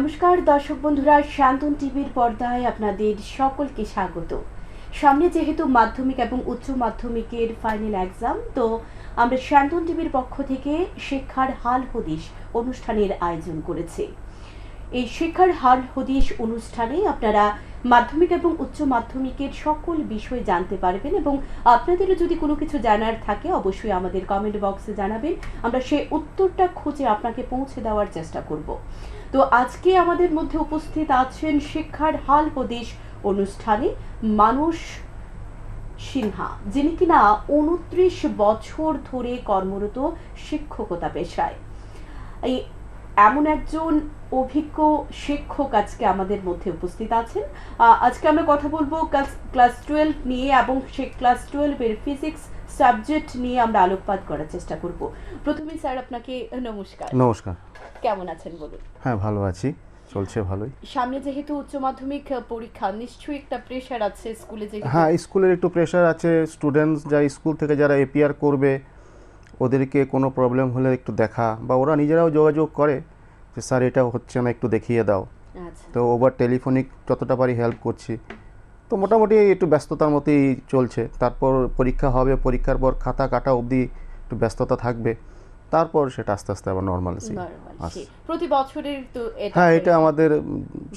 নমস্কার দর্শক বন্ধুরা, শান্তন টিভির পর্দায় আপনাদের সকলকে স্বাগত। সামনে যেহেতু মাধ্যমিক এবং উচ্চ মাধ্যমিকের ফাইনাল এক্সাম, তো আমরা শান্তন টিভির পক্ষ থেকে শিক্ষার হাল হদিশ অনুষ্ঠানের আয়োজন করেছি। এই শিক্ষার হাল হদিশ অনুষ্ঠানে আপনারা মাধ্যমিক এবং উচ্চ মাধ্যমিকের সকল বিষয় জানতে পারবেন এবং আপনাদেরও যদি কোনো কিছু জানার থাকে অবশ্যই আমাদের কমেন্ট বক্সে জানাবেন, আমরা সেই উত্তরটা খুঁজে আপনাকে পৌঁছে দেওয়ার চেষ্টা করব। তো আজকে আমাদের মধ্যে উপস্থিত আছেন শিক্ষার হাল হদিশ অনুষ্ঠানে মানুষ সিনহা, যিনি কিনা 29 বছর ধরে কর্মরত শিক্ষকতা পেশায়। এই এমন একজন অভিজ্ঞ শিক্ষক আজকে আমাদের মধ্যে উপস্থিত আছেন। আজকে আমরা কথা বলবো ক্লাস 12 নিয়ে এবং সেই ক্লাস 12 এর ফিজিক্স সাবজেক্ট নিয়ে আমরা আলোকপাত করার চেষ্টা করব। প্রথমে স্যার আপনাকে নমস্কার। নমস্কার। কেমন আছেন বলুন? হ্যাঁ, ভালো আছি, চলছে ভালোই। সামনে যেহেতু উচ্চ মাধ্যমিক পরীক্ষা, নিশ্চয়ই একটা প্রেশার আছে স্কুলে। হ্যাঁ, স্কুলের একটু প্রেশার আছে। স্টুডেন্টস যা স্কুল থেকে যারা এপিআর করবে ওদেরকে কোনো প্রবলেম হলে একটু দেখা, বা ওরা নিজেরাও যোগাযোগ করে যে স্যার এটা হচ্ছে না, একটু দেখিয়ে দাও। তো ওভার টেলিফোনিক যতটা পারি হেল্প করছি। তো মোটামুটি একটু ব্যস্ততার মতোই চলছে। তারপর পরীক্ষা হবে, পরীক্ষার পর খাতা কাটা অবধি একটু ব্যস্ততা থাকবে, তারপর সেটা আস্তে আস্তে আবার নর্মালসি প্রতি বছরের। তো হ্যাঁ, এটা আমাদের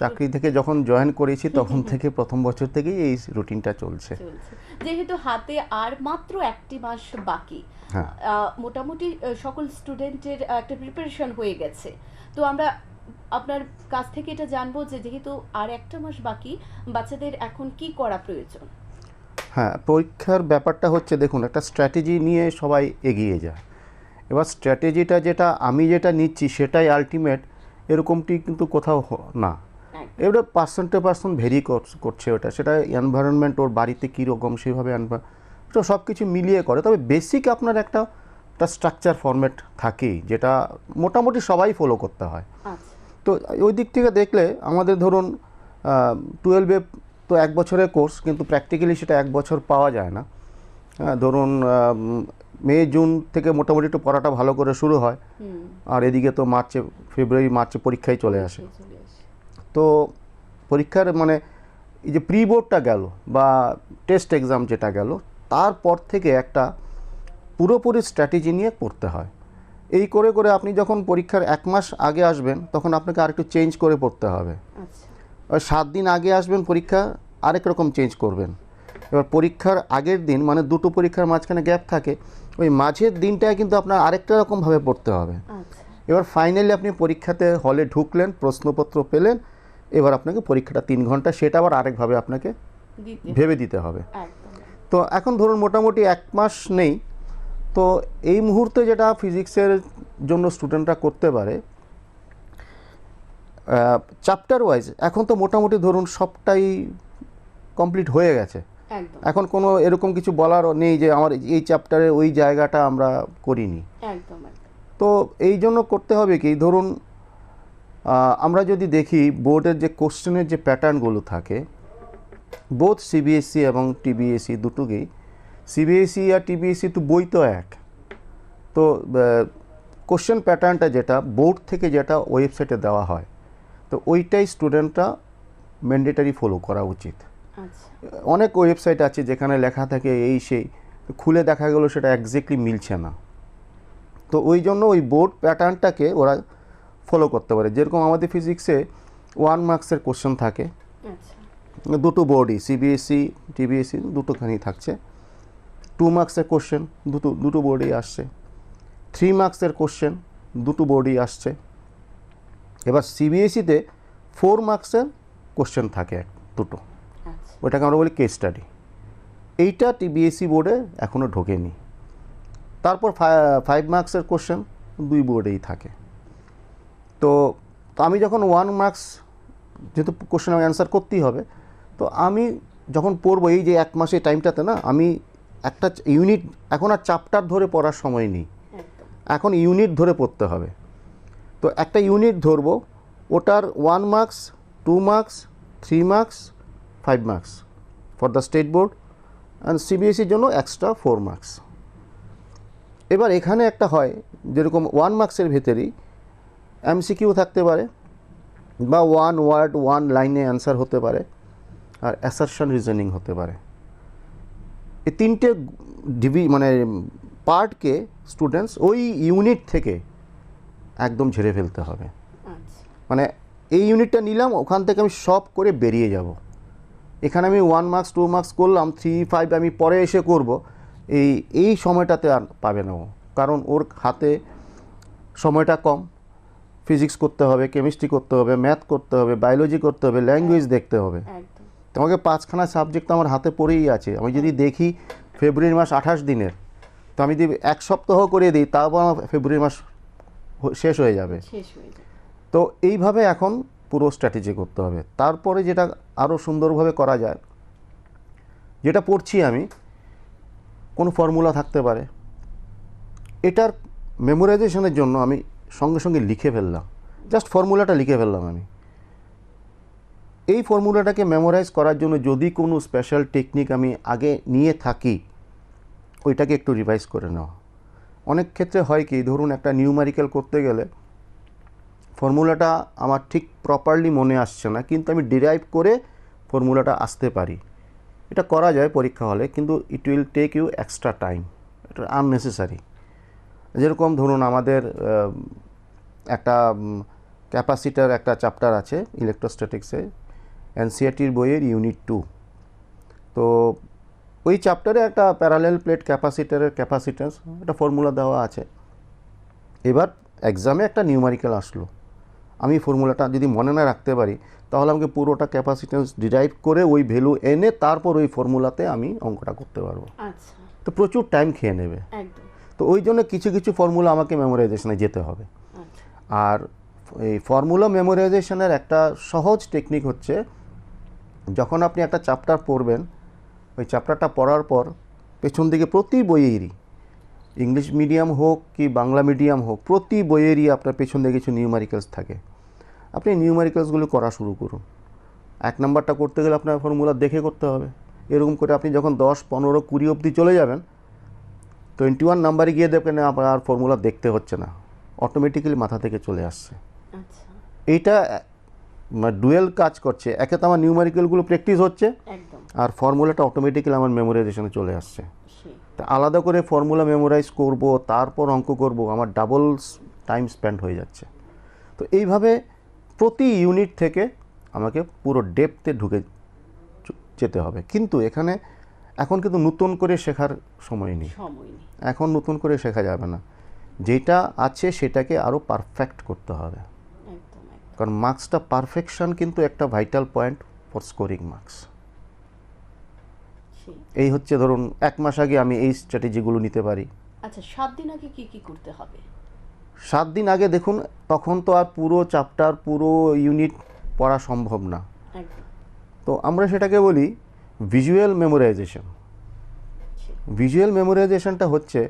চাকরি থেকে যখন জয়েন করেছি তখন থেকে প্রথম বছর থেকেই এই রুটিনটা চলছে। যেহেতু হাতে আর মাত্র একটি মাস বাকি, মোটামুটি সকল স্টুডেন্টের একটা প্রিপারেশন হয়ে গেছে। তো আমরা আপনার কাছ থেকে এটা জানবো যে যেহেতু আর একটা মাস বাকি, বাচ্চাদের এখন কি করা প্রয়োজন? হ্যাঁ, পরীক্ষার ব্যাপারটা হচ্ছে, দেখুন, একটা স্ট্র্যাটেজি নিয়ে সবাই এগিয়ে যায়। এবার স্ট্র্যাটেজিটা আমি যেটা নিচ্ছি সেটাই আলটিমেট, এরকমটি কিন্তু কোথাও না। এবারে পার্সন টু পার্সন ভেরি করছে ওটা, সেটা এনভায়রনমেন্ট, ওর বাড়িতে কীরকম সেভাবে তো সব কিছু মিলিয়ে করে। তবে বেসিক আপনার একটা স্ট্রাকচার ফরম্যাট থাকেই, যেটা মোটামুটি সবাই ফলো করতে হয়। তো ওই দিক থেকে দেখলে আমাদের ধরুন 12-এ তো 1 বছরের কোর্স, কিন্তু প্র্যাকটিক্যালি সেটা 1 বছর পাওয়া যায় না। ধরুন মে জুন থেকে মোটামুটি একটু পড়াটা ভালো করে শুরু হয়, আর এদিকে তো ফেব্রুয়ারি মার্চে পরীক্ষায় চলে আসে। তো পরীক্ষার মানে এই যে প্রি বোর্ডটা গেল বা টেস্ট এক্সাম যেটা গেল, তারপর থেকে একটা পুরোপুরি স্ট্র্যাটেজি নিয়ে পড়তে হয়। এই করে করে আপনি যখন পরীক্ষার 1 মাস আগে আসবেন তখন আপনাকে আরেকটু চেঞ্জ করে পড়তে হবে। 7 দিন আগে আসবেন পরীক্ষা, আরেক রকম চেঞ্জ করবেন। এবার পরীক্ষার আগের দিন, মানে দুটো পরীক্ষার মাঝখানে গ্যাপ থাকে, ওই মাঝের দিনটায় কিন্তু আপনার আরেকটা রকমভাবে পড়তে হবে। এবার ফাইনালি আপনি পরীক্ষাতে হলে ঢুকলেন, প্রশ্নপত্র পেলেন, এবার আপনাকে পরীক্ষাটা 3 ঘন্টা, সেটা আবার আরেকভাবে আপনাকে ভেবে দিতে হবে। তো এখন ধরুন মোটামুটি 1 মাস নেই। তো এই মুহূর্তে যেটা ফিজিক্সের জন্য স্টুডেন্টরা করতে পারে, চ্যাপ্টার ওয়াইজ এখন তো মোটামুটি ধরুন সবটাই কমপ্লিট হয়ে গেছে। এখন কোনো এরকম কিছু বলার নেই যে আমার এই চ্যাপ্টারে ওই জায়গাটা আমরা করিনি। তো এই জন্য করতে হবে কি, ধরুন আমরা যদি দেখি বোর্ডের যে কোশ্চেনের যে প্যাটার্নগুলো থাকে, বোথ সিবিএসসি এবং টিবিএসসি দুটোকেই, সিবিএসসি আর টিবিএসসি তো বই তো এক। তো কোশ্চেন প্যাটার্নটা যেটা বোর্ড থেকে যেটা ওয়েবসাইটে দেওয়া হয়, তো ওইটাই স্টুডেন্টরা ম্যান্ডেটারি ফলো করা উচিত। অনেক ওয়েবসাইট আছে যেখানে লেখা থাকে এই সেই, খুলে দেখা গেল সেটা এক্স্যাক্টলি মিলছে না। তো ওই জন্য ওই বোর্ড প্যাটার্নটাকে ওরা ফলো করতে পারে। যেরকম আমাদের ফিজিক্সে 1 মার্কসের কোশ্চেন থাকে, দুটো বোর্ডই, সিবিএসসি টিবিএসসি দুটোখানেই থাকছে। 2 মার্কসের কোশ্চেন দুটো বোর্ডেই আসছে। 3 মার্কসের কোশ্চেন দুটো বোর্ডেই আসছে। এবার সিবিএসসিতে 4 মার্কসের কোশ্চেন থাকে দুটো, ওটাকে আমরা বলি কেস স্টাডি। এইটা টিবিএসসি বোর্ডে এখনও ঢোকেনি। তারপর 5 মার্কসের কোশ্চেন 2 বোর্ডেই থাকে। তো আমি যখন 1 মার্কস, যেহেতু কোশ্চেন অ্যান্সার করতেই হবে, তো আমি যখন পড়বো এই যে 1 মাসের টাইমটাতে না, আমি একটা ইউনিট, এখন আর চ্যাপ্টার ধরে পড়ার সময় নেই, এখন ইউনিট ধরে পড়তে হবে। তো একটা ইউনিট ধরবো, ওটার 1 marks, 2 marks, 3 marks, 5 marks for the state board, and সিবিএসসির জন্য এক্সট্রা 4 মার্কস। এবার এখানে একটা হয়, যেরকম 1 মার্কসের ভেতরেই এমসিকিউ থাকতে পারে, বা ওয়ান ওয়ার্ড ওয়ান লাইনে অ্যান্সার হতে পারে, আর অ্যাসারশন রিজনিং হতে পারে। এই তিনটে মানে পার্টকে স্টুডেন্টস ওই ইউনিট থেকে একদম ঝেড়ে ফেলতে হবে। আচ্ছা, মানে এই ইউনিটটা নিলাম, ওখান থেকে আমি সব করে বেরিয়ে যাব। এখানে আমি 1 মার্কস 2 মার্কস করলাম, 3 5 আমি পরে এসে করব, এই সময়টাতে আর পাবে না ও, কারণ ওর হাতে সময়টা কম। ফিজিক্স করতে হবে, কেমিস্ট্রি করতে হবে, ম্যাথ করতে হবে, বায়োলজি করতে হবে, ল্যাঙ্গুয়েজ দেখতে হবে। একদম। তোমাকে 5খানা সাবজেক্ট আমার হাতে পড়েই আছে। আমি যদি দেখি ফেব্রুয়ারি মাস 28 দিনের, তো আমি যদি 1 সপ্তাহ করে দিই, তারপর আমার ফেব্রুয়ারি মাস শেষ হয়ে যাবে। তো এইভাবে এখন পুরো স্ট্র্যাটেজি করতে হবে। তারপরে যেটা আরও সুন্দরভাবে করা যায়, যেটা পড়ছি আমি, কোনো ফর্মুলা থাকতে পারে, এটার মেমোরাইজেশনের জন্য আমি সঙ্গে সঙ্গে লিখে ফেললাম, জাস্ট ফর্মুলাটা লিখে ফেললাম আমি। এই ফর্মুলাটাকে মেমোরাইজ করার জন্য যদি কোনো স্পেশাল টেকনিক আমি আগে নিয়ে থাকি, ওইটাকে একটু রিভাইজ করে নেওয়া। অনেক ক্ষেত্রে হয় কি, ধরুন একটা নিউমারিক্যাল করতে গেলে ফর্মুলাটা আমার ঠিক প্রপারলি মনে আসছে না, কিন্তু আমি ডিরাইভ করে ফর্মুলাটা আসতে পারি। এটা করা যায় পরীক্ষা হলে, কিন্তু it will take you extra time, এটা আননেসেসারি। যেরকম ধরুন আমাদের একটা ক্যাপাসিটার একটা চ্যাপ্টার আছে ইলেকট্রোস্ট্যাটিক্সে, এনসিইআরটির বইয়ের ইউনিট 2। তো ওই চ্যাপ্টারে একটা প্যারালেল প্লেট ক্যাপাসিটারের ক্যাপাসিট্যান্স একটা ফর্মুলা দেওয়া আছে। এবার এক্সামে একটা নিউমারিক্যাল আসলো, আমি ফর্মুলাটা যদি মনে না রাখতে পারি, তাহলে আমাকে পুরোটা ক্যাপাসিট্যান্স ডিরাইভ করে ওই ভ্যালু এনে তারপর ওই ফর্মুলাতে আমি অঙ্কটা করতে পারবো। আচ্ছা, তো প্রচুর টাইম খেয়ে নেবে। একদম। তো ওই জন্য কিছু কিছু ফর্মুলা আমাকে মেমোরাইজেশনে যেতে হবে। আচ্ছা, আর এই ফর্মুলা মেমোরাইজেশনের একটা সহজ টেকনিক হচ্ছে, যখন আপনি একটা চ্যাপ্টার পড়বেন, ওই চ্যাপ্টারটা পড়ার পর পেছন দিকে প্রতি বইয়েরই, ইংলিশ মিডিয়াম হোক কি বাংলা মিডিয়াম হোক, প্রতি বইয়েরই আপনার পেছন দিকে কিছু নিউমারিক্যালস থাকে। আপনি নিউমারিক্যালসগুলো করা শুরু করুন। 1 নাম্বারটা করতে গেলে আপনার ফর্মুলা দেখে করতে হবে। এরকম করে আপনি যখন 10 15 20 অবধি চলে যাবেন, 21 নাম্বারে গিয়ে দেখবেন আপনার আর ফর্মুলা দেখতে হচ্ছে না, অটোমেটিক্যালি মাথা থেকে চলে আসছে। আচ্ছা, এইটা ডুয়েল কাজ করছে। একে তো আমার নিউমারিক্যালগুলো প্র্যাকটিস হচ্ছে, একদম, আর ফর্মুলাটা অটোমেটিক্যালি আমার মেমোরাইজেশনে চলে আসছে। সেই, তা আলাদা করে ফর্মুলা মেমোরাইজ করব, তারপর অঙ্ক করব, আমার ডাবল টাইম স্পেন্ড হয়ে যাচ্ছে। তো এইভাবে প্রতি ইউনিট থেকে আমাকে পুরো ডেপথে ঢুকে যেতে হবে। কিন্তু এখন কিন্তু নতুন করে শেখার সময় নেই, এখন নতুন করে শেখা যাবে না। যেটা আছে সেটাকে আরও পারফেক্ট করতে হবে, কারণ মার্কসটা পারফেকশন কিন্তু একটা vital point for scoring marks. এই হচ্ছে ধরুন 1 মাস আগে আমি এই স্ট্র্যাটেজিগুলো নিতে পারি। আচ্ছা, 7 দিন আগে কি কি করতে হবে? 7 দিন আগে দেখুন, তখন তো আর পুরো চ্যাপ্টার পুরো ইউনিট পড়া সম্ভব না। তো আমরা সেটাকে বলি ভিজুয়াল মেমোরাইজেশন। ভিজুয়াল মেমোরাইজেশনটা হচ্ছে,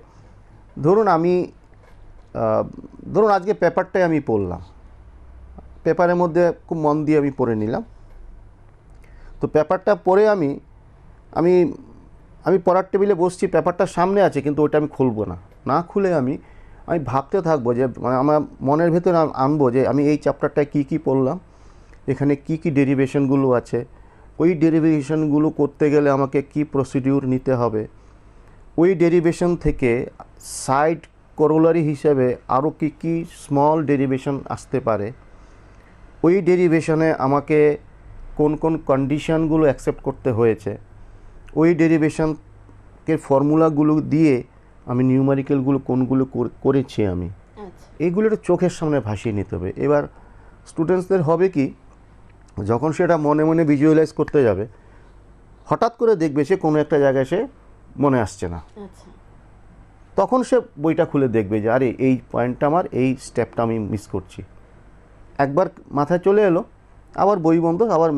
ধরুন আজকে পেপারটাই আমি পড়লাম, পেপারের মধ্যে খুব মন দিয়ে আমি পড়ে নিলাম। তো পেপারটা পড়ে আমি পড়ার টেবিলে বসছি, পেপারটা সামনে আছে, কিন্তু ওইটা আমি খুলবো না খুলে আমি ভাবতে থাকবো যে, মানে আমার মনের ভেতরে আনবো যে আমি এই চ্যাপ্টারটায় কী পড়লাম, এখানে কী ডেরিভেশনগুলো আছে, ওই ডেরিভেশনগুলো করতে গেলে আমাকে কি প্রসিডিউর নিতে হবে, ওই ডেরিভেশন থেকে সাইড করোলারি হিসেবে আরও কী স্মল ডেরিভেশন আসতে পারে, ওই ডেরিভেশনে আমাকে কোন কোন কন্ডিশনগুলো অ্যাকসেপ্ট করতে হয়েছে, ওই ডেরিভেশনকে ফর্মুলাগুলো দিয়ে আমি নিউমারিক্যালগুলো কোনগুলো করেছি আমি, এইগুলো একটু চোখের সামনে ভাসিয়ে নিতে হবে। এবার স্টুডেন্টসদের হবে কি, যখন সেটা মনে মনে ভিজুয়ালাইজ করতে যাবে, হঠাৎ করে দেখবে সে কোনো একটা জায়গায় সে মনে আসছে না, তখন সে বইটা খুলে দেখবে যে আরে এই পয়েন্টটা আমার, এই স্টেপটা আমি মিস করছি। একবার মাথায় চলে এলো, আবার বই বন্ধ, আবার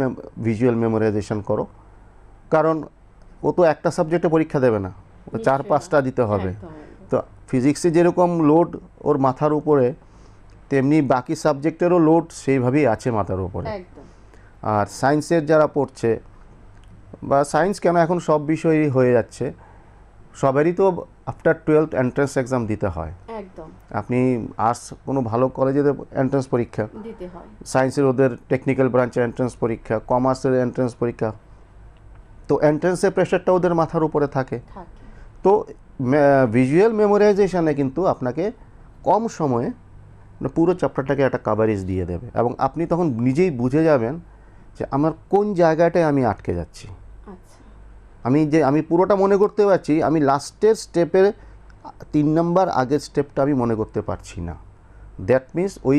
ভিজুয়াল মেমোরাইজেশন করো। কারণ ও তো একটা সাবজেক্টে পরীক্ষা দেবে না, ও 4-5টা দিতে হবে। তো ফিজিক্সে যেরকম লোড ওর মাথার উপরে, তেমনি বাকি সাবজেক্টেরও লোড সেইভাবেই আছে মাথার উপরে। আর সায়েন্সের যারা পড়ছে, বা সায়েন্স কেন, এখন সব বিষয়ই হয়ে যাচ্ছে, সবারই তো আফটার 12th এন্ট্রান্স এক্সাম দিতে হয়। একদম আপনি আর্টস কোনো ভালো কলেজে এন্ট্রান্স পরীক্ষা দিতে হয়, সায়েন্সের ওদের টেকনিক্যাল ব্রাঞ্চের এন্ট্রান্স পরীক্ষা, কমার্সের এন্ট্রান্স পরীক্ষা, তো এন্ট্রান্সের প্রেশারটা ওদের মাথার উপরে থাকে। তো ভিজুয়াল মেমোরাইজেশনে কিন্তু আপনাকে কম সময়ে পুরো চ্যাপ্টারটাকে একটা কাভারেজ দিয়ে দেবে এবং আপনি তখন নিজেই বুঝে যাবেন যে আমার কোন জায়গাটায় আমি আটকে যাচ্ছি। আমি পুরোটা মনে করতে পারছি, আমি লাস্টের স্টেপের 3 নম্বর আগের স্টেপটা আমি মনে করতে পারছি না। দ্যাট মিনস ওই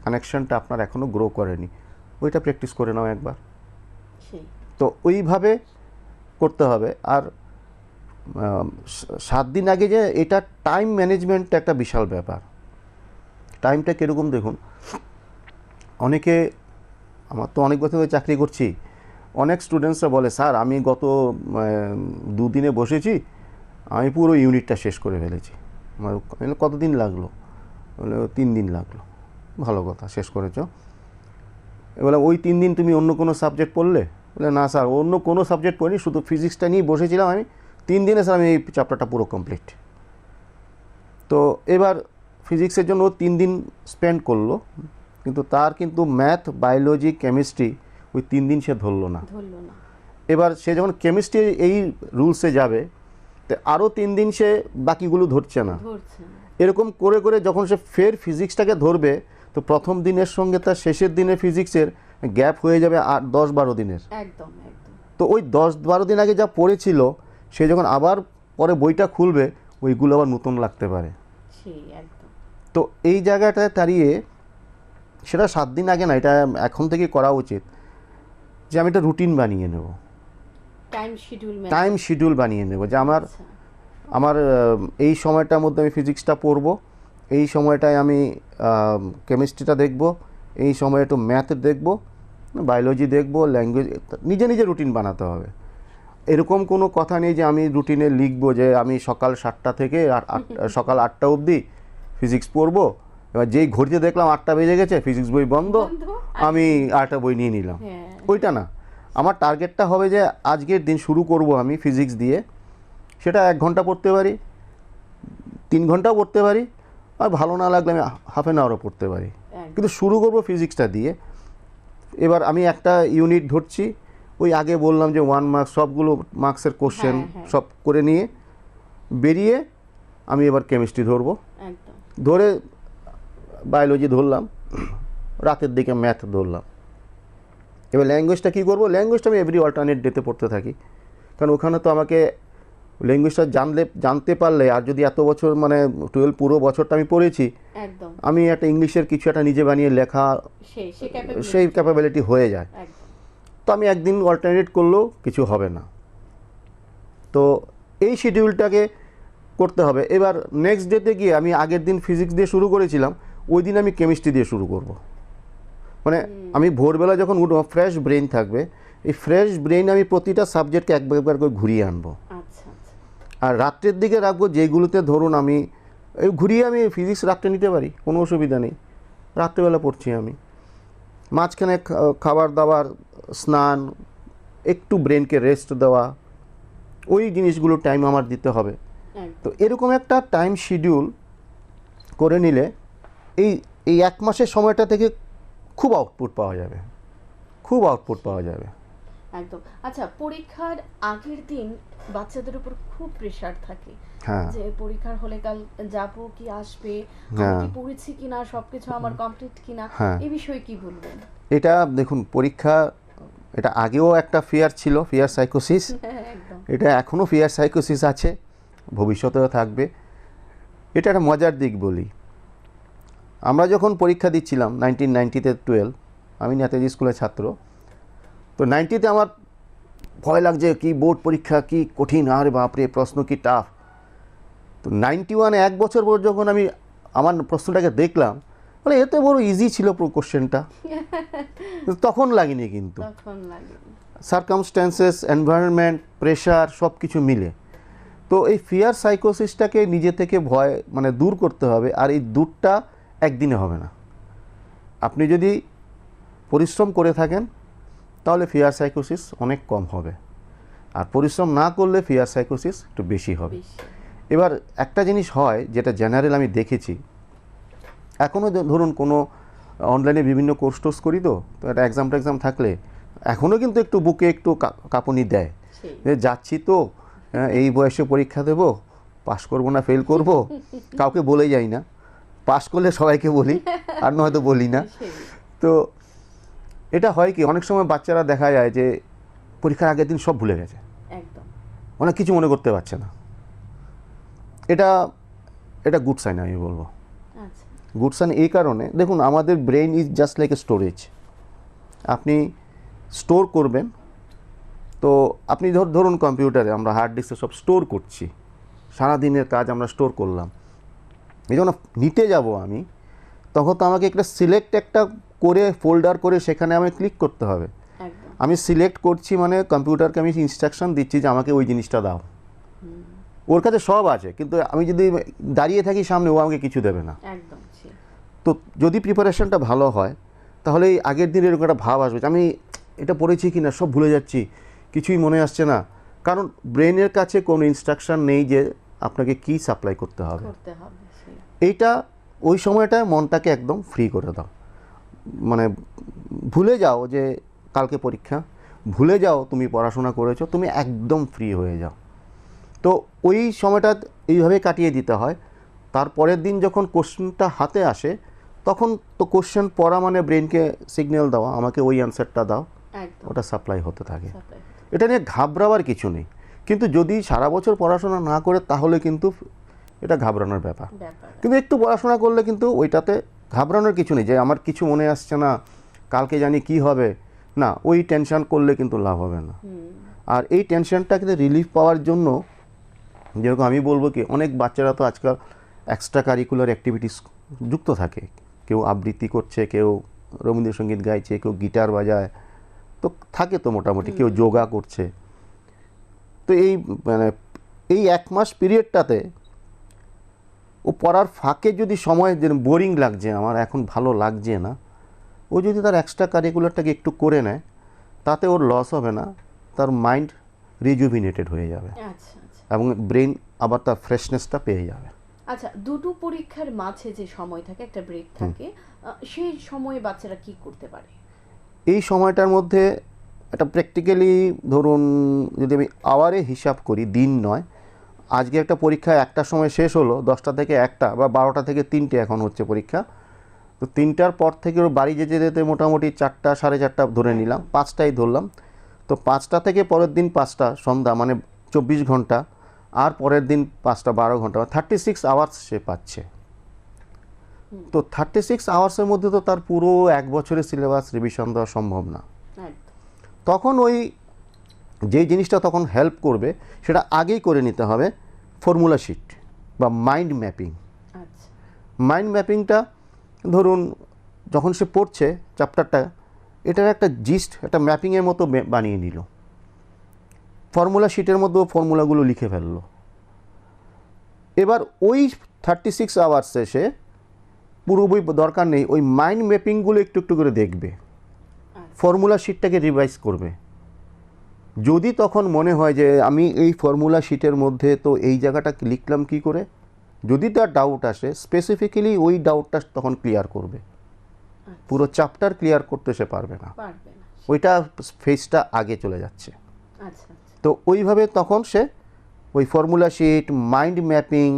কানেকশনটা আপনার এখনও গ্রো করেনি, ওইটা প্র্যাকটিস করে নাও একবার। তো ওইভাবে করতে হবে। আর 7 দিন আগে যে এটা টাইম ম্যানেজমেন্ট একটা বিশাল ব্যাপার। টাইমটা কীরকম দেখুন, অনেকে, আমার তো অনেক বছর ধরে চাকরি করছি, অনেক স্টুডেন্টসরা বলে স্যার আমি গত 2 দিনে বসেছি, আমি পুরো ইউনিটটা শেষ করে ফেলেছি। আমার কতদিন লাগলো? বলে 3 দিন লাগলো। ভালো কথা, শেষ করেছো। বলে ওই 3 দিন তুমি অন্য কোনো সাবজেক্ট পড়লে? বলে না স্যার, অন্য কোনো সাবজেক্ট পড়িনি, শুধু ফিজিক্সটা নিয়ে বসেছিলাম আমি, 3 দিনে স্যার আমি এই চ্যাপ্টারটা পুরো কমপ্লিট। তো এবার ফিজিক্সের জন্য ও 3 দিন স্পেন্ড করলো, কিন্তু তার কিন্তু ম্যাথ, বায়োলজি, কেমিস্ট্রি ওই 3 দিন সে ধরলো না। এবার সে যখন কেমিস্ট্রি এই রুলসে যাবে, তো আরও 3 দিন সে বাকিগুলো ধরছে না। এরকম করে করে যখন সে ফের ফিজিক্সটাকে ধরবে, তো প্রথম দিনের সঙ্গে তার শেষের দিনের ফিজিক্সের গ্যাপ হয়ে যাবে 10-12 দিনের। একদম। তো ওই 10-12 দিন আগে যা পড়েছিল, সে যখন আবার পরে বইটা খুলবে, ওইগুলো আবার নতুন লাগতে পারে। তো এই জায়গাটায় দাঁড়িয়ে সেটা 7 দিন আগে না, এটা এখন থেকে করা উচিত যে আমি একটা রুটিন বানিয়ে নেব, টাইম শিডিউল বানিয়ে নেব যে আমার এই সময়টার মধ্যে আমি ফিজিক্সটা পড়ব, এই সময়টায় আমি কেমিস্ট্রিটা দেখব, এই সময় একটু ম্যাথ দেখব, বায়োলজি দেখব, ল্যাঙ্গুয়েজ, নিজে নিজে রুটিন বানাতে হবে। এরকম কোনো কথা নেই যে আমি রুটিনে লিখব যে আমি সকাল 7টা থেকে সকাল 8টা অবধি ফিজিক্স পড়বো, এবার যেই ঘড়িতে দেখলাম 8টা বেজে গেছে, ফিজিক্স বই বন্ধ, আমি আরেকটা বই নিয়ে নিলাম। ওইটা না, আমার টার্গেটটা হবে যে আজকের দিন শুরু করব আমি ফিজিক্স দিয়ে, সেটা 1 ঘন্টা পড়তে পারি, 3 ঘন্টাও পড়তে পারি, আর ভালো না লাগলে আমি হাফ অ্যান আওয়ারও পড়তে পারি, কিন্তু শুরু করব ফিজিক্সটা দিয়ে। এবার আমি একটা ইউনিট ধরছি, ওই আগে বললাম যে 1 মার্কস, সবগুলো মার্কসের কোশ্চেন সব করে নিয়ে বেরিয়ে আমি এবার কেমিস্ট্রি ধরবো, ধরে বায়োলজি ধরলাম, রাতের দিকে ম্যাথ ধরলাম। এবার ল্যাঙ্গুয়েজটা কী করবো? ল্যাঙ্গুয়েজটা আমি এভরি অল্টারনেট ডেতে পড়তে থাকি, কারণ ওখানে তো আমাকে ল্যাঙ্গুয়েজটা জানতে পারলে, আর যদি এত বছর মানে 12 পুরো বছরটা আমি পড়েছি, আমি একটা ইংলিশের কিছু একটা নিজে বানিয়ে লেখা সেই ক্যাপাবিলিটি হয়ে যায়। তো আমি একদিন অল্টারনেট করলেও কিছু হবে না। তো এই শিডিউলটাকে করতে হবে। এবার নেক্সট ডেতে গিয়ে আমি আগের দিন ফিজিক্স দিয়ে শুরু করেছিলাম, ওই দিন আমি কেমিস্ট্রি দিয়ে শুরু করব। মানে আমি ভোরবেলা যখন উঠবো, ফ্রেশ ব্রেন থাকবে, এই ফ্রেশ ব্রেন আমি প্রতিটা সাবজেক্টকে একবার করে ঘুরিয়ে আনবো। আর রাত্রের দিকে রাখবো যেগুলোতে ধরুন আমি ঘুরিয়ে আমি ফিজিক্স রাত্রে নিতে পারি, কোনো অসুবিধা নেই, রাত্রেবেলা পড়ছি আমি। মাঝখানে খাবার দাবার, স্নান, একটু ব্রেনকে রেস্ট দেওয়া, ওই জিনিসগুলো টাইম আমার দিতে হবে। তো এরকম একটা টাইম শিডিউল করে নিলে এই 1 মাসের সময়টা থেকে খুব আউটপুট পাওয়া যাবে। একদম। আচ্ছা, পরীক্ষার আগের দিন বাচ্চাদের উপর খুব প্রেসার থাকে, যে পরীক্ষার হলে কাল যাবো কি আসবে, আমি কি পড়েছি কিনা, সবকিছু আমার কমপ্লিট কিনা, এই বিষয়ে কি বলবেন? এটা দেখুন, পরীক্ষা, এটা আগেও একটা ফিয়ার ছিল, ফিয়ার সাইকোসিস, এটা এখনও ফিয়ার সাইকোসিস আছে, ভবিষ্যতেও থাকবে। এটা একটা মজার দিক বলি। আমরা যখন পরীক্ষা দিচ্ছিলাম 1990-তে 12, আমি নেতাজি স্কুলের ছাত্র, তো 90-তে আমার ভয় লাগছে, কি বোর্ড পরীক্ষা, কি কঠিন, আর বাপরে প্রশ্ন কি টাফ। তো 91 1 বছর পর যখন আমি আমার প্রশ্নটাকে দেখলাম, বলে এতে বড় ইজি ছিল কোশ্চেনটা, তখন লাগেনি, কিন্তু সার্কামস্ট্যান্সেস, এনভায়রনমেন্ট, প্রেশার সব কিছু মিলে। তো এই ফিয়ার সাইকোসিসটাকে নিজে থেকে ভয় মানে দূর করতে হবে। আর এই দূরটা একদিনে হবে না। আপনি যদি পরিশ্রম করে থাকেন তাহলে ফিয়ার সাইকোসিস অনেক কম হবে, আর পরিশ্রম না করলে ফিয়ার সাইকোসিস একটু বেশি হবে। এবার একটা জিনিস হয় যেটা জেনারেল আমি দেখেছি, এখনও ধরুন কোনো অনলাইনে বিভিন্ন কোর্স টোর্স করি, তো একটা এক্সাম টেক্সাম থাকলে এখনও কিন্তু একটু বুকে একটু কাঁপুনি দেয় যে যাচ্ছি তো, এই বয়সে পরীক্ষা দেব, পাস করবো না ফেল করব, কাউকে বলে যাই না, পাস করলে সবাইকে বলি আর নয়তো বলি না। তো এটা হয় কি, অনেক সময় বাচ্চারা দেখা যায় যে পরীক্ষার আগের দিন সব ভুলে গেছে, অনেক কিছু মনে করতে পারছে না। এটা এটা গুড সাইন আমি বলবো। গুড সাইন এই কারণে, দেখুন আমাদের brain is just like a storage. আপনি স্টোর করবেন, তো আপনি ধরুন কম্পিউটারে আমরা হার্ড ডিস্কে সব স্টোর করছি, সারাদিনের কাজ আমরা স্টোর করলাম, এই যখন নিতে যাব আমি, তখন তো আমাকে একটা সিলেক্ট একটা করে ফোল্ডার করে সেখানে আমি ক্লিক করতে হবে। আমি সিলেক্ট করছি মানে কম্পিউটারকে আমি ইনস্ট্রাকশন দিচ্ছি যে আমাকে ওই জিনিসটা দাও। ওর কাছে সব আছে, কিন্তু আমি যদি দাঁড়িয়ে থাকি সামনে, ও আমাকে কিছু দেবে না। তো যদি প্রিপারেশনটা ভালো হয়, তাহলে এই আগের দিন এরকম একটা ভাব আসবে, আমি এটা পড়েছি কি না সব ভুলে যাচ্ছি, কিছুই মনে আসছে না, কারণ ব্রেনের কাছে কোনো ইনস্ট্রাকশন নেই যে আপনাকে কি সাপ্লাই করতে হবে। এইটা ওই সময়টায় মনটাকে একদম ফ্রি করে দাও, মানে ভুলে যাও যে কালকে পরীক্ষা, ভুলে যাও তুমি পড়াশোনা করেছো, তুমি একদম ফ্রি হয়ে যাও। তো ওই সময়টা এইভাবে কাটিয়ে দিতে হয়। তারপরের দিন যখন কোশ্চেনটা হাতে আসে, তখন তো কোশ্চেন পড়া মানে ব্রেনকে সিগন্যাল দেওয়া, আমাকে ওই অ্যান্সারটা দাও, ওটা সাপ্লাই হতে থাকে। এটা নিয়ে ঘাবড়াবার কিছু নেই, কিন্তু যদি সারা বছর পড়াশোনা না করে তাহলে কিন্তু এটা ঘাবড়ানোর ব্যাপার। কিন্তু একটু পড়াশোনা করলে কিন্তু ওইটাতে ঘাবড়ানোর কিছু নেই যে আমার কিছু মনে আসছে না, কালকে জানি কি হবে, না ওই টেনশন করলে কিন্তু লাভ হবে না। আর এই টেনশনটা কিন্তু রিলিফ পাওয়ার জন্য, যেরকম আমি বলবো কি, অনেক বাচ্চারা তো আজকাল এক্সট্রা কারিকুলার অ্যাক্টিভিটিস যুক্ত থাকে, কেউ আবৃত্তি করছে, কেউ রবীন্দ্রসঙ্গীত গাইছে, কেউ গিটার বাজায়, তো থাকে তো মোটামুটি, কেউ যোগা করছে। তো এই মানে এই এক মাস পিরিয়ডটাতে ও পড়ার ফাঁকে যদি সময় বোরিং লাগছে, আমার এখন ভালো লাগছে না, ও যদি তার এক্সট্রা কারিকুলারটাকে একটু করে নেয়, তাতে ওর লস হবে না, তার মাইন্ড রিজুভিনেটেড হয়ে যাবে এবং ব্রেন আবার তার ফ্রেশনেসটা পেয়ে যাবে। আচ্ছা, দুটো পরীক্ষার মাঝে যে সময় থাকে, একটা ব্রেক থাকে, সেই সময়ে বাচ্চারা কি করতে পারে? এই সময়টার মধ্যে এটা প্র্যাকটিক্যালি ধরুন যদি আমি আওয়ারে হিসাব করি, দিন নয়, আজকে একটা পরীক্ষা 1টার সময় শেষ হলো, 10টা থেকে 1টা বা 12টা থেকে 3টে এখন হচ্ছে পরীক্ষা, তো 3টার পর থেকে ওর বাড়ি যেতে যেতে মোটামুটি 4টা 4:30 ধরে নিলাম, 5টাই ধরলাম, তো 5টা থেকে পরের দিন 5টা সন্ধ্যা, মানে 24 ঘন্টা, আর পরের দিন 5টা 12 ঘন্টা, 36 আওয়ার্স সে পাচ্ছে। তো 36 আওয়ার্সের মধ্যে তো তার পুরো 1 বছরের সিলেবাস রিভিশন দেওয়া সম্ভব না। তখন ওই যে জিনিসটা তখন হেল্প করবে সেটা আগেই করে নিতে হবে, ফর্মুলা শিট বা মাইন্ড ম্যাপিং। মাইন্ড ম্যাপিংটা ধরুন যখন সে পড়ছে চ্যাপ্টারটা, এটার একটা জিস্ট, একটা ম্যাপিংয়ের মতো বানিয়ে নিল, ফর্মুলা শিটের মধ্যেও ফর্মুলাগুলো লিখে ফেললো। এবার ওই 36 আওয়ার্সে সে পুরো বই দরকার নেই, ওই মাইন্ড ম্যাপিংগুলো একটু একটু করে দেখবে, ফর্মুলা শিটটাকে রিভাইজ করবে। যদি তখন মনে হয় যে আমি এই ফর্মুলা শিটের মধ্যে তো এই জায়গাটা লিখলাম কি করে, যদি তার ডাউট আসে স্পেসিফিক্যালি ওই ডাউটটা তখন ক্লিয়ার করবে, পুরো চ্যাপ্টার ক্লিয়ার করতে সে পারবে না, ওইটা ফেজটা আগে চলে যাচ্ছে। তো ওইভাবে তখন সে ওই ফর্মুলা শিট, মাইন্ড ম্যাপিং,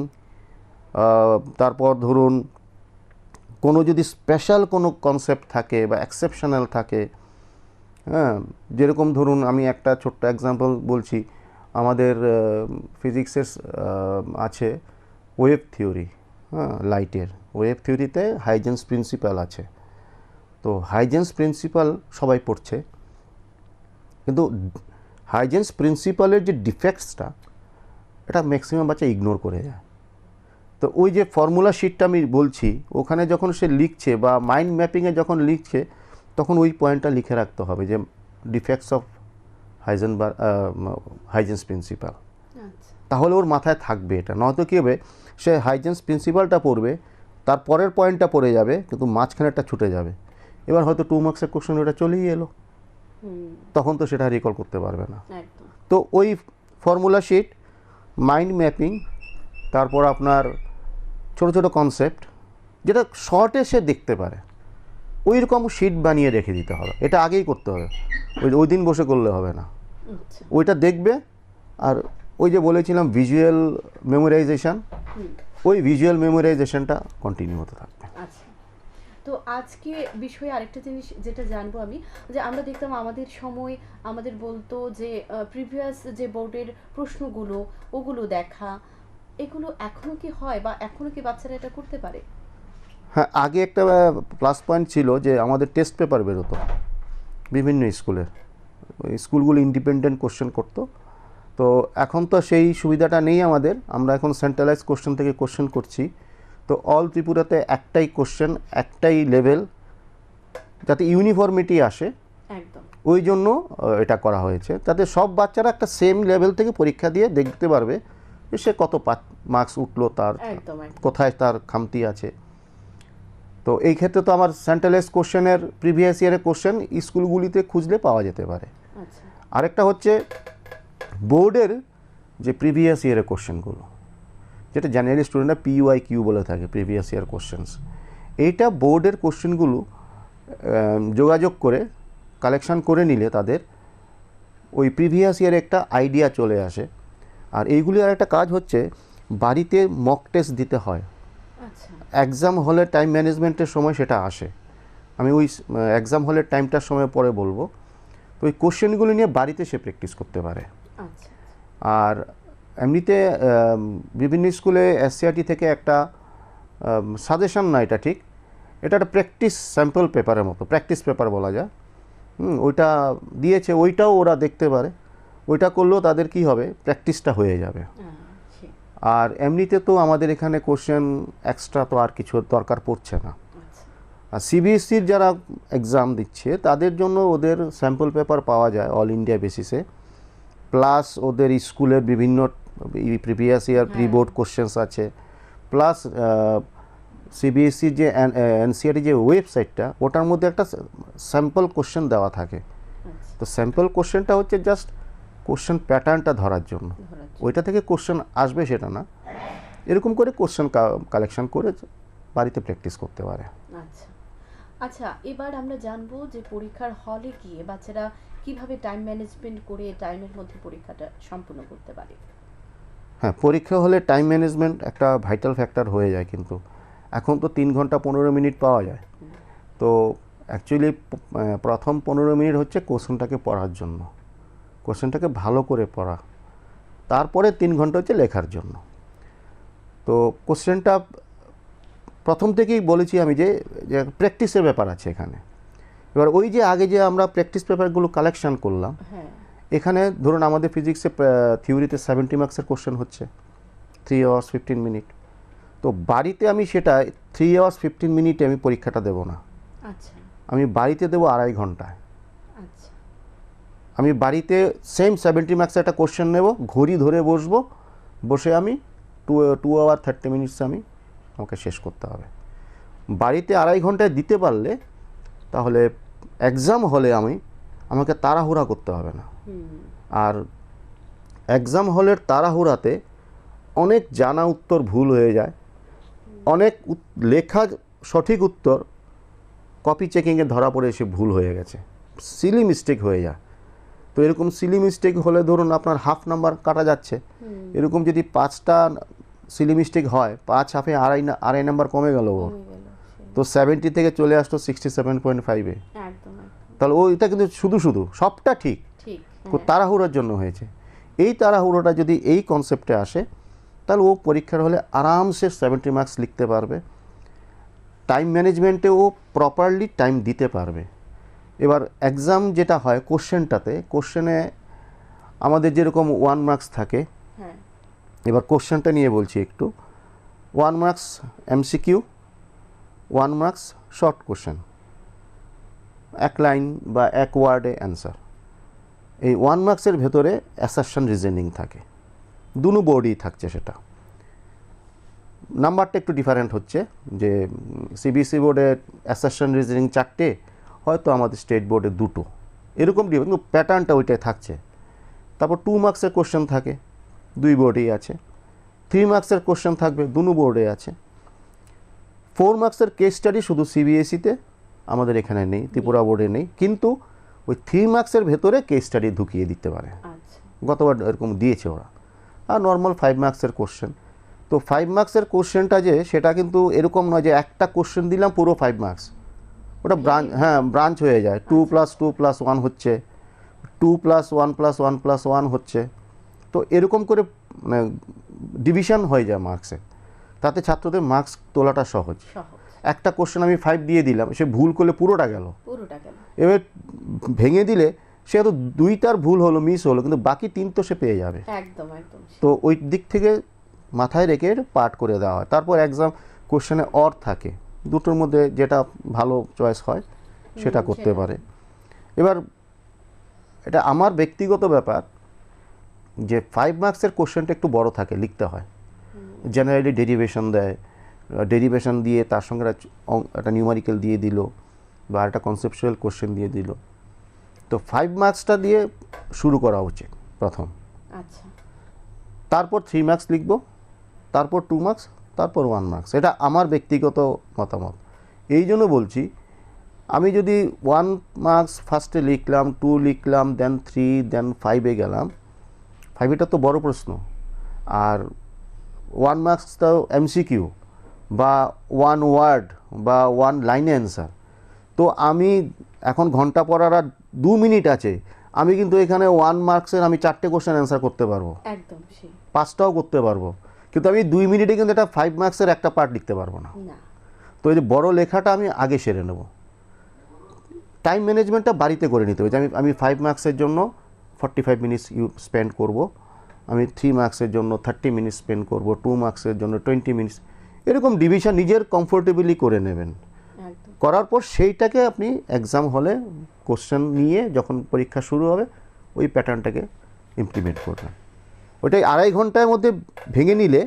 তারপর ধরুন কোনো যদি স্পেশাল কোনো কনসেপ্ট থাকে বা এক্সেপশনাল থাকে, হ্যাঁ, যেরকম ধরুন আমি একটা ছোট্ট এক্সাম্পল বলছি, আমাদের ফিজিক্সের আছে ওয়েভ থিওরি, হ্যাঁ, লাইটের ওয়েভ থিওরিতে হাইজেন্স প্রিন্সিপাল আছে। তো হাইজেন্স প্রিন্সিপাল সবাই পড়ছে, কিন্তু হাইজেন্স প্রিন্সিপালের যে ডিফেক্টসটা, এটা ম্যাক্সিমাম বাচ্চা ইগনোর করে যায়। তো ওই যে ফর্মুলা শিটটা আমি বলছি, ওখানে যখন সে লিখছে বা মাইন্ড ম্যাপিংয়ে যখন লিখছে, তখন ওই পয়েন্টটা লিখে রাখতে হবে যে ডিফেক্টস অফ হাইজেন্স প্রিন্সিপাল, তাহলে ওর মাথায় থাকবে এটা। নয়তো কী হবে, সে হাইজেন্স প্রিন্সিপালটা পড়বে, তার পরের পয়েন্টটা পড়ে যাবে, কিন্তু মাঝখানেরটা ছুটে যাবে, এবার হয়তো 2 মার্কসের কোশ্চেন ওটা চলেই এলো, তখন তো সেটা রিকল করতে পারবে না। তো ওই ফর্মুলা শিট, মাইন্ড ম্যাপিং তারপর আপনার ছোট ছোট কনসেপ্ট যেটা শর্টে সে দেখতে পারে, ওই রকম শিট বানিয়ে রেখে দিতে হবে। এটা আগেই করতে হবে, ওই দিন বসে করলে হবে না। ওইটা দেখবে, আর ওই যে বলেছিলাম ভিজুয়াল মেমোরাইজেশন, ওই ভিজুয়াল মেমোরাইজেশনটা কন্টিনিউ হতে থাকবে। আচ্ছা, তো আজকে বিষয়ে আরেকটা জিনিস যেটা জানবো আমি, যে আমরা দেখতাম আমাদের সময় আমাদের বলতো যে প্রিভিয়াস যে বোর্ডের প্রশ্নগুলো ওগুলো দেখা, এগুলো এখনো কি হয় বা এখনো কি বাচ্চারা এটা করতে পারে? হ্যাঁ, আগে একটা প্লাস পয়েন্ট ছিল যে আমাদের টেস্ট পেপার বেরোতো বিভিন্ন স্কুলের, ওই স্কুলগুলো ইন্ডিপেন্ডেন্ট কোশ্চেন করতো। তো এখন তো সেই সুবিধাটা নেই আমাদের, আমরা এখন সেন্ট্রালাইজ কোশ্চেন থেকে কোশ্চেন করছি। তো অল ত্রিপুরাতে একটাই কোশ্চেন, একটাই লেভেল, যাতে ইউনিফর্মিটি আসে, একদম ওই জন্য এটা করা হয়েছে, যাতে সব বাচ্চারা একটা সেম লেভেল থেকে পরীক্ষা দিয়ে দেখতে পারবে যে সে কত মার্কস উঠলো, তার কোথায় তার খামতি আছে। তো এই ক্ষেত্রে তো আমার সেন্ট্রালাইজ কোশ্চেনের প্রিভিয়াস ইয়ারের কোশ্চেন স্কুলগুলিতে খুঁজলে পাওয়া যেতে পারে। আরেকটা হচ্ছে বোর্ডের যে প্রিভিয়াস ইয়ারের কোশ্চেনগুলো, যেটা জেনারেলি স্টুডেন্টরা PYQ বলে থাকে, প্রিভিয়াস ইয়ার কোশ্চেন্স, এইটা বোর্ডের কোশ্চেনগুলো যোগাযোগ করে কালেকশন করে নিলে তাদের ওই প্রিভিয়াস ইয়ারে একটা আইডিয়া চলে আসে। আর এইগুলি আর একটা কাজ হচ্ছে, বাড়িতে মক টেস্ট দিতে হয়। এক্সাম হলের টাইম ম্যানেজমেন্টের সময় সেটা আসে, আমি ওই এক্সাম হলের টাইমটার সময় পরে বলবো। তো ওই কোশ্চেনগুলো নিয়ে বাড়িতে সে প্র্যাকটিস করতে পারে। আর এমনিতে বিভিন্ন স্কুলে SCRT থেকে একটা সাজেশন না, এটা ঠিক, এটা একটা প্র্যাকটিস স্যাম্পল পেপারের মতো, প্র্যাকটিস পেপার বলা যায়। ওইটা দিয়েছে, ওইটাও ওরা দেখতে পারে। ওইটা করলেও তাদের কি হবে, প্র্যাকটিসটা হয়ে যাবে। আর এমনিতে তো আমাদের এখানে কোশ্চেন এক্সট্রা তো আর কিছু দরকার পড়ছে না। আর CBSEর যারা এক্সাম দিচ্ছে তাদের জন্য ওদের স্যাম্পল পেপার পাওয়া যায় অল ইন্ডিয়া বেসিসে, প্লাস ওদের স্কুলের বিভিন্ন previous year pre board questions আছে, প্লাস CBSEর যে NCERT যে ওয়েবসাইটটা, ওটার মধ্যে একটা স্যাম্পল কোশ্চেন দেওয়া থাকে। তো স্যাম্পল কোশ্চেনটা হচ্ছে জাস্ট কোশ্চেন প্যাটার্নটা ধরার জন্য, ওইটা থেকে কোশ্চেন আসবে সেটা না। এরকম করে কোশ্চেন কালেকশন করে বাড়িতে প্র্যাকটিস করতে পারে। আচ্ছা, এবার আমরা জানবো যে পরীক্ষার হলে গিয়ে বাচ্চারা কিভাবে টাইম ম্যানেজমেন্ট করে টাইমের মধ্যে পরীক্ষাটা সম্পূর্ণ করতে পারে। হ্যাঁ, পরীক্ষা হলে টাইম ম্যানেজমেন্ট একটা ভাইটাল ফ্যাক্টর হয়ে যায়, কিন্তু এখন তো 3 ঘন্টা 15 মিনিট পাওয়া যায়। তো অ্যাকচুয়ালি প্রথম 15 মিনিট হচ্ছে কোশ্চেনটাকে পড়ার জন্য, কোশ্চেনটাকে ভালো করে পড়া, তারপরে 3 ঘন্টা হচ্ছে লেখার জন্য। তো কোশ্চেনটা প্রথম থেকেই বলেছি আমি যে প্র্যাকটিসের ব্যাপার আছে এখানে। এবার ওই যে আগে যে আমরা প্র্যাকটিস পেপারগুলো কালেকশন করলাম, এখানে ধরুন আমাদের ফিজিক্সে থিওরিতে 70 মার্কসের কোশ্চেন হচ্ছে 3 আওয়ার্স 15 মিনিট। তো বাড়িতে আমি সেটা 3 আওয়ার্স 15 মিনিটে আমি পরীক্ষাটা দেবো না, আমি বাড়িতে দেবো 2.5 ঘন্টায়। আমি বাড়িতে সেম 70 মার্কসের একটা কোশ্চেন নেব, ঘড়ি ধরে বসবো, বসে আমি 2 আওয়ার 30 মিনিটস আমাকে শেষ করতে হবে। বাড়িতে 2.5 ঘন্টায় দিতে পারলে তাহলে এক্সাম হলে আমাকে তাড়াহুড়া করতে হবে না। আর এক্সাম হলের তাড়াহুড়াতে অনেক জানা উত্তর ভুল হয়ে যায়, অনেক লেখা সঠিক উত্তর কপি চেকিংয়ে ধরা পড়ে এসে ভুল হয়ে গেছে, সিলি মিস্টেক হয়ে যায়। তো এরকম সিলি মিস্টেক হলে ধরুন আপনার হাফ নাম্বার কাটা যাচ্ছে, এরকম যদি 5টা সিলি মিস্টেক হয়, 5 হাফে আড়াই নাম্বার কমে গেল ওর। তো 70 থেকে চলে আসতো 67.5-এ। তাহলে ওইটা কিন্তু শুধু সবটা ঠিক তাড়াহুড়োর জন্য হয়েছে। এই তাড়াহুড়োটা যদি এই কনসেপ্টে আসে, তাহলে ও পরীক্ষার হলে আরামসে 70 মার্কস লিখতে পারবে, টাইম ম্যানেজমেন্টে ও প্রপারলি টাইম দিতে পারবে। এবার এক্সাম যেটা হয় কোশ্চেনে আমাদের যেরকম 1 মার্কস থাকে, এবার কোশ্চেনটা নিয়ে বলছি একটু। 1 marks MCQ, 1 marks short question, 1 line বা 1 ওয়ার্ডে অ্যান্সার। এই 1 মার্কসের ভেতরে অ্যাসারশন রিজনিং থাকে, দুনো বোর্ডেই থাকছে। সেটা নাম্বারটা একটু ডিফারেন্ট হচ্ছে, যে CBSE বোর্ডে অ্যাসারশন রিজনিং 4টে, হয়তো আমাদের স্টেট বোর্ডে 2টো, এরকম কিন্তু প্যাটার্নটা ওইটাই থাকছে। তারপর 2 মার্কসের কোশ্চেন থাকে, 2 বোর্ডেই আছে। 3 মার্কসের কোশ্চেন থাকবে, দুনো বোর্ডে আছে। 4 মার্কসের কেস স্টাডি শুধু সিবিএসইতে, আমাদের এখানে নেই, ত্রিপুরা বোর্ডে নেই, কিন্তু ওই 3 মার্কসের ভেতরে কেস স্টাডি ঢুকিয়ে দিতে পারে, গতবার এরকম দিয়েছে ওরা। আর নর্মাল 5 মার্কসের কোশ্চেন। তো 5 মার্কসের কোশ্চেনটা যে সেটা কিন্তু এরকম নয় যে একটা কোশ্চেন দিলাম পুরো 5 মার্কস, ওটা ব্রাঞ্চ হয়ে যায়। 2 + 2 + 1 হচ্ছে, 2 + 1 + 1 + 1 হচ্ছে। তো এরকম করে মানে ডিভিশন হয়ে যায় মার্কসে, তাতে ছাত্রদের মার্কস তোলাটা সহজ। একটা কোশ্চেন আমি 5 দিয়ে দিলাম, সে ভুল করলে পুরোটা গেল। এবার ভেঙে দিলে সে হয়তো 2টার ভুল হলো, মিস হলো, কিন্তু বাকি 3 তো সে পেয়ে যাবে। তো ওই দিক থেকে মাথায় রেখে পার্ট করে দেওয়া হয়। তারপর এক্সাম কোশ্চেনে অর থাকে, দুটোর মধ্যে যেটা ভালো চয়েস হয় সেটা করতে পারে। এবার এটা আমার ব্যক্তিগত ব্যাপার যে 5 মার্কসের কোশ্চেনটা একটু বড় থাকে, লিখতে হয়। জেনারেলি ডেরিভেশন দেয়, ডেরিভেশন দিয়ে তার সঙ্গে একটা নিউমারিক্যাল দিয়ে দিল বা একটা কনসেপচুয়াল কোশ্চেন দিয়ে দিল। তো 5 মার্কসটা দিয়ে শুরু করা উচিত প্রথম। আচ্ছা, তারপর 3 মার্কস লিখব, তারপর 2 মার্কস, তারপর 1 মার্কস। এটা আমার ব্যক্তিগত মতামত। এই জন্য বলছি, আমি যদি 1 মার্কস ফার্স্টে লিখলাম, 2 লিখলাম, দেন 3, দেন 5-এ গেলাম, 5 এটা তো বড় প্রশ্ন, আর 1 মার্কসটাও এমসিকিউ বা 1 ওয়ার্ড বা 1 লাইনে অ্যান্সার। তো আমি এখন ঘন্টা পড়ার আর 2 মিনিট আছে, আমি কিন্তু এখানে 1 মার্কসের আমি 4টে কোশ্চেন অ্যান্সার করতে পারবো, একদম 5টাও করতে পারবো, কিন্তু আমি 2 মিনিটে কিন্তু এটা 5 মার্কসের একটা পার্ট লিখতে পারবো না। তো এই যে বড় লেখাটা আমি আগে সেরে নেব। টাইম ম্যানেজমেন্টটা বাড়িতে করে নিতে হবে, যে আমি 5 মার্কসের জন্য 45 মিনিটস স্পেন্ড করব, আমি 3 মার্কসের জন্য 30 মিনিট স্পেন্ড করব, 2 মার্কসের জন্য 20 মিনিটস, এরকম ডিভিশন নিজের কমফোর্টেবলি করে নেবেন। করার পর সেইটাকে আপনি এক্সাম হলে কোশ্চেন নিয়ে যখন পরীক্ষা শুরু হবে ওই প্যাটার্নটাকে ইমপ্লিমেন্ট করবেন। ওইটাই 2.5 ঘন্টার মধ্যে ভেঙে নিলে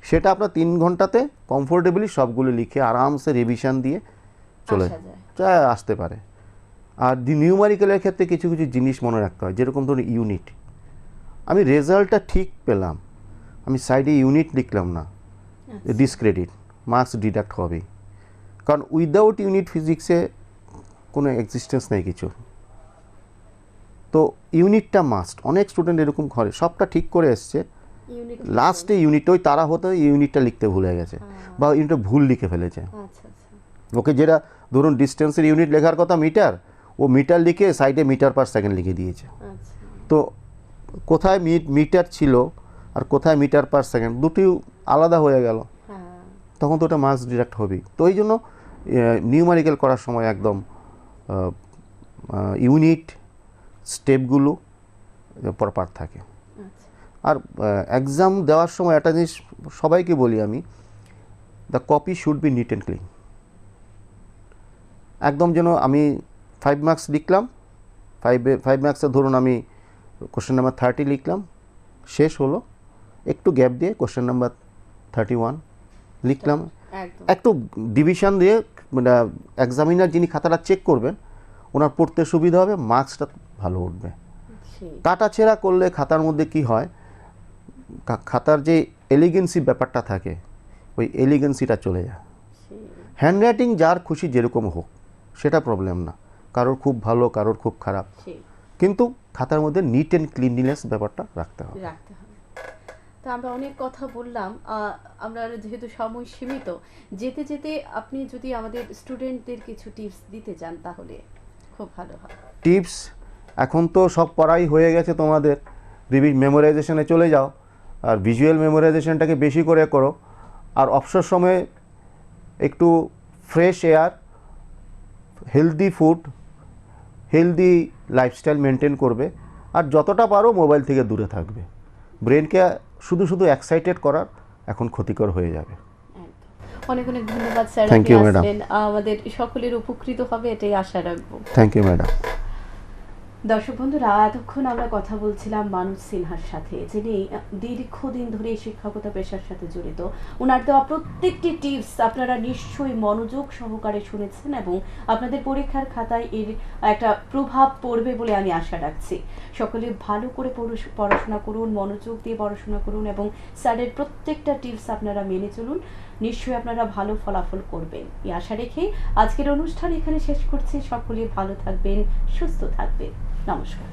সেটা আপনার 3 ঘন্টাতে কমফোর্টেবলি সবগুলো লিখে আরামসে রিভিশন দিয়ে চলে আসতে পারে। আর নিউমারিক্যালের ক্ষেত্রে কিছু কিছু জিনিস মনে রাখতে হয়, যেরকম ধরুন ইউনিট, আমি রেজাল্টটা ঠিক পেলাম, আমি সাইডে ইউনিট লিখলাম না, ডিসক্রেডিট, মার্কস ডিডাক্ট হবেই, কারণ উইদাউট ইউনিট ফিজিক্সে কোনো এক্সিস্টেন্স নেই কিছু। তো ইউনিটটা মাস্ট। অনেক স্টুডেন্ট এরকম করে সবটা ঠিক করে এসছে, লাস্টে ইউনিট ওই তারা হতে ইউনিটটা লিখতে ভুলে গেছে বা ইউনিটটা ভুল লিখে ফেলেছে। ওকে যেটা ধরুন ডিস্টেন্সের ইউনিট লেখার কথা মিটার, ও মিটার লিখে সাইডে মিটার পার সেকেন্ড লিখে দিয়েছে। তো কোথায় মিটার ছিল আর কোথায় মিটার পার সেকেন্ড, দুটি আলাদা হয়ে গেল, তখন তো ওটা মার্কস ডিডাক্ট হবেই। তো এই জন্য নিউমারিক্যাল করার সময় একদম ইউনিট স্টেপগুলো প্রপার থাকে। আর এক্সাম দেওয়ার সময় একটা জিনিস সবাইকে বলি আমি, the copy should be neat and clean. একদম যেন আমি 5 মার্কস লিখলাম, 5 মার্কসে ধরুন আমি কোশ্চেন নাম্বার 30 লিখলাম, শেষ হলো, একটু গ্যাপ দিয়ে কোশ্চেন নাম্বার 31 লিখলাম, একটু ডিভিশন দিয়ে, মানে এক্সামিনার যিনি খাতাটা চেক করবেন ওনার পড়তে সুবিধা হবে, মার্কসটা ভালো উঠবে। কাটাছেঁড়া করলে খাতার মধ্যে কি হয়, খাতার যে এলিগেন্সি ব্যাপারটা থাকে ওই এলিগেন্সিটা চলে যায়। হ্যান্ডরাইটিং যার খুশি যেরকম হোক সেটা প্রবলেম না, কারোর খুব ভালো কারোর খুব খারাপ, কিন্তু খাতার মধ্যে নিট অ্যান্ড ক্লিনলিনেস ব্যাপারটা রাখতে হবে। তো আমরা অনেক কথা বললাম, আমরা যেহেতু সময় সীমিত, যেতে যেতে আপনি যদি আমাদের স্টুডেন্টদের কিছু টিপস দিতে চান তাহলে খুব ভালো হয়। টিপস, এখন তো সব পড়াই হয়ে গেছে, তোমাদের মেমোরাইজেশনে চলে যাও, আর ভিজুয়াল মেমোরাইজেশনটাকে বেশি করে করো, আর অবসর সময়ে একটু fresh air, healthy food, healthy lifestyle maintain করবে, আর যতটা পারো মোবাইল থেকে দূরে থাকবে। ব্রেনকে শুধু শুধু এক্সাইটেড করার এখন ক্ষতিকর হয়ে যাবে। অনেক অনেক ধন্যবাদ স্যার, থ্যাংক ইউ ম্যাডাম, আমাদের সকলের উপকৃত হবে এটাই আশা রাখবো। Thank you madam. দর্শক বন্ধুরা, এতক্ষণ আমরা কথা বলছিলাম মানুজ সিনহার সাথে, যিনি দীর্ঘদিন ধরে শিক্ষকতা পেশার সাথে জড়িত। ওনার দেওয়া প্রত্যেকটি টিপস আপনারা নিশ্চয়ই মনোযোগ সহকারে শুনেছেন এবং আপনাদের পরীক্ষার খাতায় এর একটা প্রভাব পড়বে বলে আমি আশা রাখছি। সকলে ভালো করে পড়াশোনা করুন, মনোযোগ দিয়ে পড়াশোনা করুন এবং স্যারের প্রত্যেকটা টিপস আপনারা মেনে চলুন। নিশ্চয়ই আপনারা ভালো ফলাফল করবেন এই আশা রেখে আজকের অনুষ্ঠান এখানে শেষ করছি। সকলে ভালো থাকবেন, সুস্থ থাকবেন। নমস্কার।